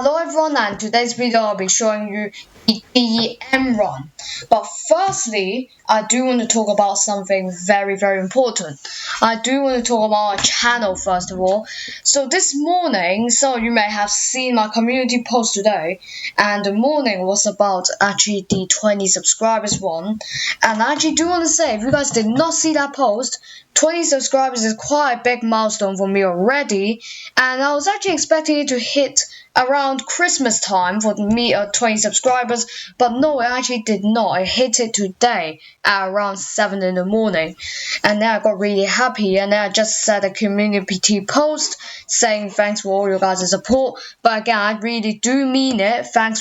Hello everyone, and today's video I'll be showing you the GEM run. But firstly, I do want to talk about something very important. I do want to talk about our channel first of all. So this morning, so you may have seen my community post today, and the morning was about actually the 20 subscribers one. And I actually do want to say, if you guys did not see that post, 20 subscribers is quite a big milestone for me already, and I was actually expecting it to hit around Christmas time for me 20 subscribers, but no, it actually did not. I hit it today at around 7 in the morning, and then I got really happy, and then I just said a community post saying thanks for all your guys' support. But again, I really do mean it. Thank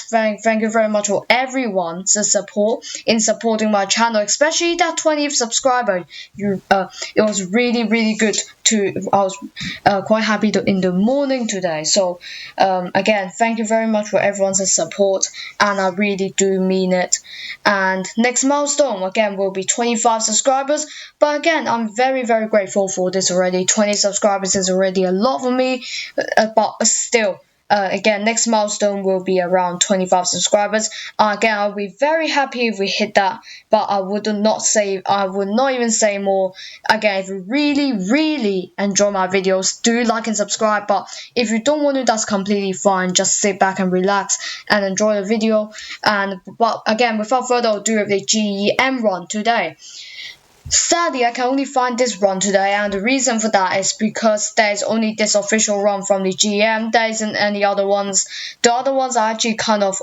you very much for everyone's support in supporting my channel, especially that 20th subscriber. It was really good to. I was quite happy in the morning today. So again, thank you very much for everyone's support, and I really do mean it. And next milestone again will be 25 subscribers. But again, I'm very grateful for this already. 20 subscribers is already a lot for me, but still. Again, next milestone will be around 25 subscribers. Again, I'll be very happy if we hit that, but I would not even say more. Again, if you really enjoy my videos, do like and subscribe. But if you don't want to, that's completely fine. Just sit back and relax and enjoy the video. But again, without further ado, the GEM run today. Sadly, I can only find this run today, and the reason for that is because there's only this official run from the GM. There isn't any other ones. The other ones are actually kind of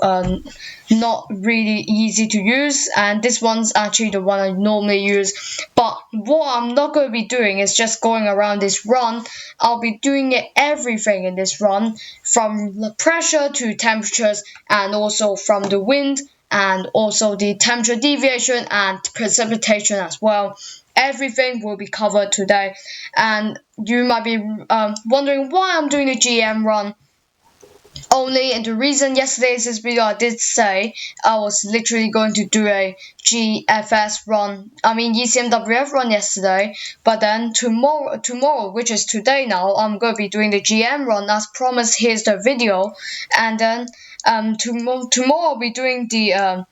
not really easy to use, and this one's actually the one I normally use. But what I'm not going to be doing is just going around this run. I'll be doing everything in this run, from the pressure to temperatures, and also from the wind, and also the temperature deviation and precipitation as well. Everything will be covered today, and you might be wondering why I'm doing the GM run only. And the reason yesterday's video I did say I was literally going to do a GFS run, ECMWF run yesterday, but then tomorrow, which is today now, I'm going to be doing the GM run as promised. Here's the video, and then tomorrow I'll be doing the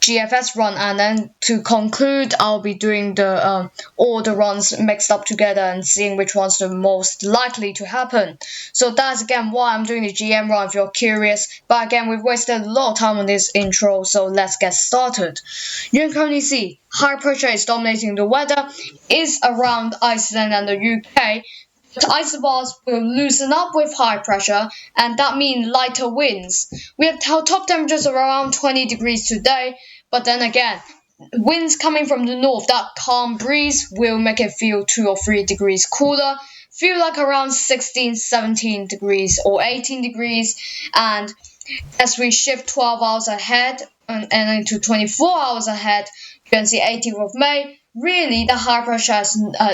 GFS run, and then to conclude I'll be doing the all the runs mixed up together and seeing which one's the most likely to happen. So that's again why I'm doing the GM run, if you're curious. But again, we've wasted a lot of time on this intro, so let's get started. You can currently see high pressure is dominating the weather, is around Iceland and the UK. The isobars will loosen up with high pressure, and that means lighter winds. We have top temperatures of around 20 degrees today, but then again, winds coming from the north, that calm breeze will make it feel 2 or 3 degrees cooler, feel like around 16, 17 degrees or 18 degrees. And as we shift 12 hours ahead and into 24 hours ahead, you can see 18th of May. Really, the high pressure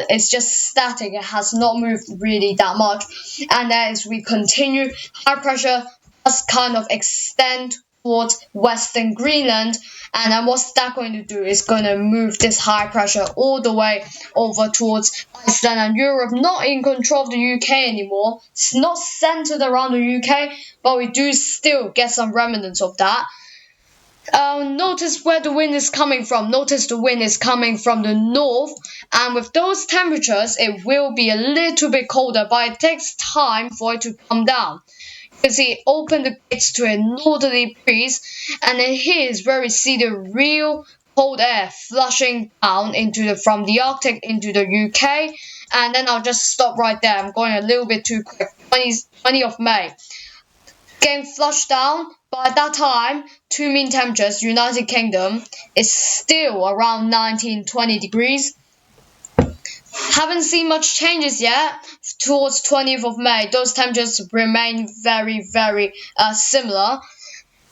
is just static. It has not moved really that much. And as we continue, high pressure does kind of extend towards Western Greenland. And then what's that going to do is going to move this high pressure all the way over towards Iceland and Europe. Not in control of the UK anymore. It's not centered around the UK, but we do still get some remnants of that. Notice where the wind is coming from. Notice the wind is coming from the north, and with those temperatures it will be a little bit colder, but it takes time for it to come down. You can see it open the gates to a northerly breeze, and then here is where we see the real cold air flushing down from the Arctic into the UK. And then I'll just stop right there. I'm going a little bit too quick. 20 of May. Getting flushed down. By that time, two mean temperatures, United Kingdom, is still around 19-20 degrees. Haven't seen much changes yet towards 20th of May. Those temperatures remain very similar.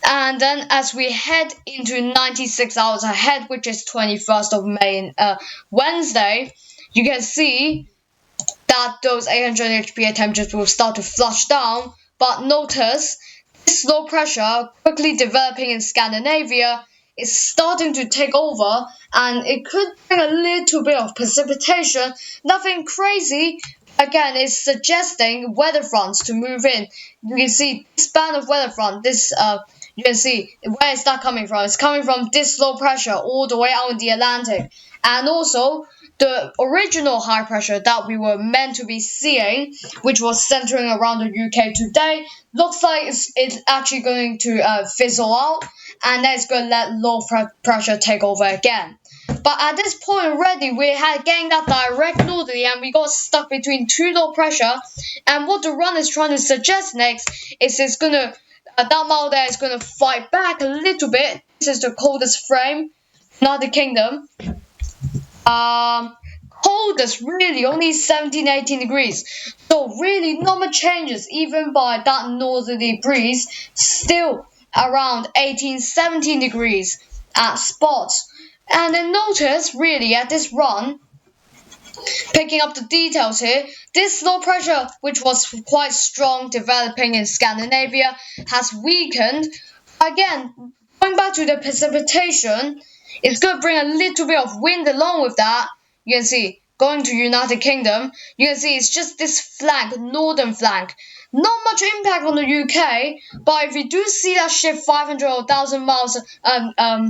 And then as we head into 96 hours ahead, which is 21st of May, Wednesday, you can see that those 800 HPA temperatures will start to flush down. But notice, this low pressure quickly developing in Scandinavia is starting to take over, and it could bring a little bit of precipitation. Nothing crazy, again, it's suggesting weather fronts to move in. You can see this band of weather front, you can see where is that coming from? It's coming from this low pressure all the way out in the Atlantic. And also the original high pressure that we were meant to be seeing, which was centering around the UK today, looks like it's actually going to fizzle out, and then it's going to let low pressure take over again. But at this point already, we had getting that direct northerly, and we got stuck between two low pressure. And what the run is trying to suggest next is it's gonna that model there is gonna fight back a little bit. This is the coldest frame, United Kingdom. Coldest really only 17-18 degrees, so really not much changes even by that northerly breeze, still around 18-17 degrees at spots. And then notice really at this run, picking up the details here, this low pressure, which was quite strong developing in Scandinavia, has weakened. Again, going back to the precipitation, it's going to bring a little bit of wind along with that. You can see, going to United Kingdom, you can see it's just this flank, northern flank. Not much impact on the UK, but if we do see that shift 500 or 1,000 miles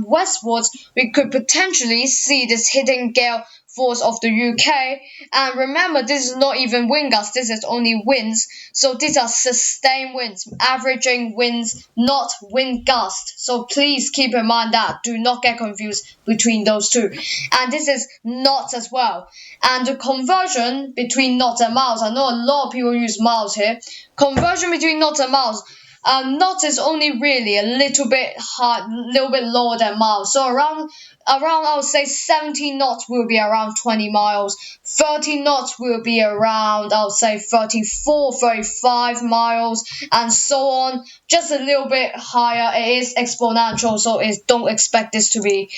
westwards, we could potentially see this hitting gale force of the UK. And remember, this is not even wind gusts, this is only winds. So these are sustained winds, averaging winds, not wind gusts. So please keep in mind that. Do not get confused between those two. And this is knots as well. And the conversion between knots and miles, I know a lot of people use miles here. Conversion between knots and miles. Knots is only really a little bit hard, little bit lower than miles. So around I would say 17 knots will be around 20 miles. 30 knots will be around I would say 34, 35 miles, and so on. Just a little bit higher. It is exponential, so don't expect this to be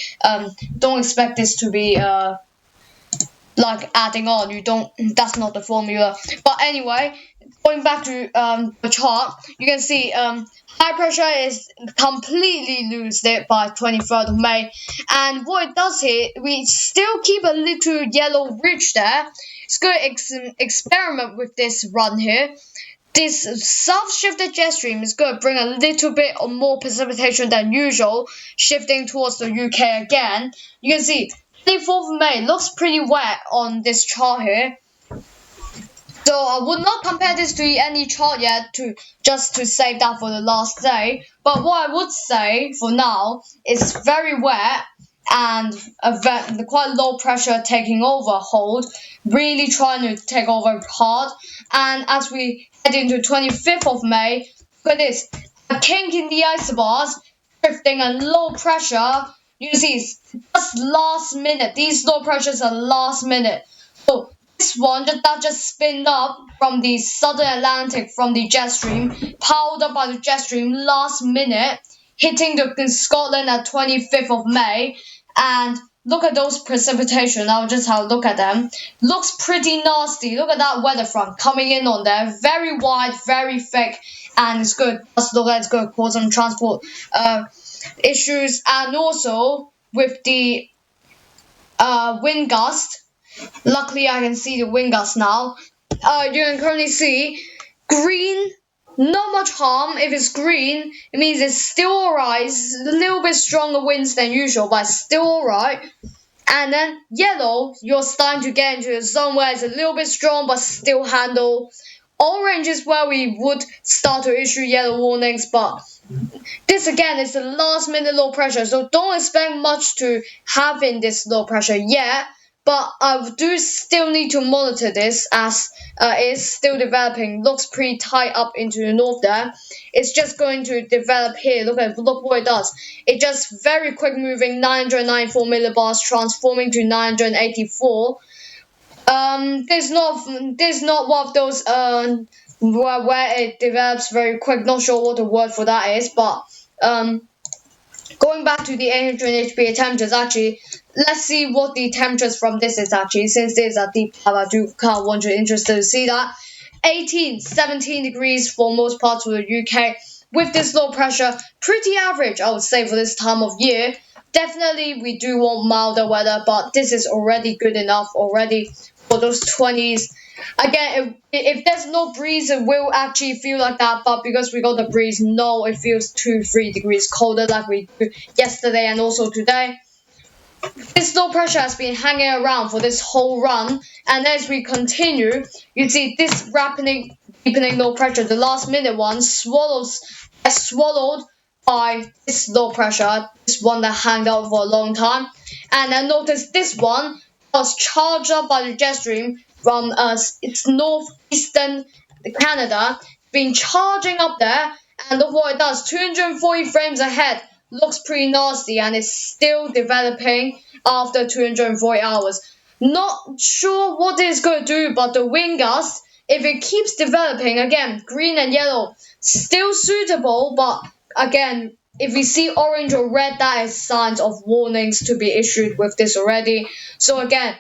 like adding on. That's not the formula. But anyway, going back to the chart, you can see high pressure is completely lose it by 23rd of May. And what it does here, we still keep a little yellow ridge there. It's going to experiment with this run here. This south-shifted jet stream is going to bring a little bit more precipitation than usual, shifting towards the UK again. You can see 24th of May looks pretty wet on this chart here. So I would not compare this to any chart yet, just to save that for the last day. But what I would say for now is very wet and the quite low pressure taking over hold, really trying to take over hard. And as we head into 25th of May, look at this, a kink in the isobars, drifting and low pressure. You see, it's just last minute. These low pressures are last minute. So this one that just spinned up from the southern Atlantic from the jet stream, powered up by the jet stream last minute, hitting the Scotland at 25th of May. And look at those precipitation. I'll just have a look at them. Looks pretty nasty. Look at that weather front coming in on there. Very wide, very thick, and it's good. Just look like it's going to cause some transport issues. And also with the wind gust. Luckily, I can see the wind gust now. You can currently see green, not much harm. If it's green, it means it's still alright. It's a little bit stronger winds than usual, but still alright. And then yellow, you're starting to get into a zone where it's a little bit strong, but still handle. Orange is where we would start to issue yellow warnings, but this again is the last minute low pressure, so don't expect much to have in this low pressure yet. But I do still need to monitor this as it's still developing. Looks pretty tight up into the north there. It's just going to develop here. Look what it does. It just very quick moving 994 millibars, transforming to 984. There's not one of those where it develops very quick. Not sure what the word for that is, but going back to the 800 HPA temperatures, actually, let's see what the temperatures from this is actually. Since this is a deep dive, I do kind of want you interested to see that. 18, 17 degrees for most parts of the UK. With this low pressure, pretty average, I would say, for this time of year. Definitely, we do want milder weather, but this is already good enough already for those 20s Again, if there's no breeze, it will actually feel like that. But because we got the breeze, no, it feels 2-3 degrees colder like we do yesterday and also today. This low pressure has been hanging around for this whole run, and as we continue, you see this rapidly deepening low pressure, the last minute one, gets swallowed by this low pressure, this one that hung out for a long time. And then notice this one was charged up by the jet stream from its northeastern Canada, been charging up there, and look what it does, 240 frames ahead. Looks pretty nasty and is still developing after 240 hours. Not sure what it's going to do, but the wind gust, if it keeps developing, again, green and yellow, still suitable, but again, if we see orange or red, that is signs of warnings to be issued with this already. So again,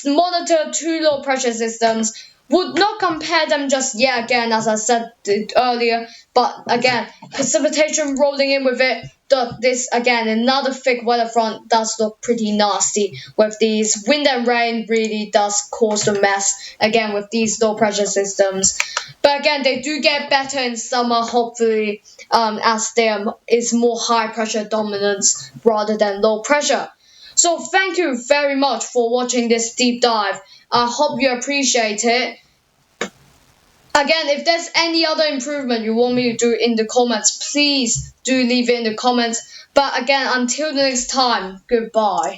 monitor 2 low pressure systems. Would not compare them just yet again, as I said earlier, but again, precipitation rolling in with it. This again, another thick weather front does look pretty nasty with these. Wind and rain really does cause the mess again with these low pressure systems. But again, they do get better in summer, hopefully, as there is more high pressure dominance rather than low pressure. So thank you very much for watching this deep dive. I hope you appreciate it. Again, if there's any other improvement you want me to do in the comments, please do leave it in the comments. But again, until the next time, goodbye.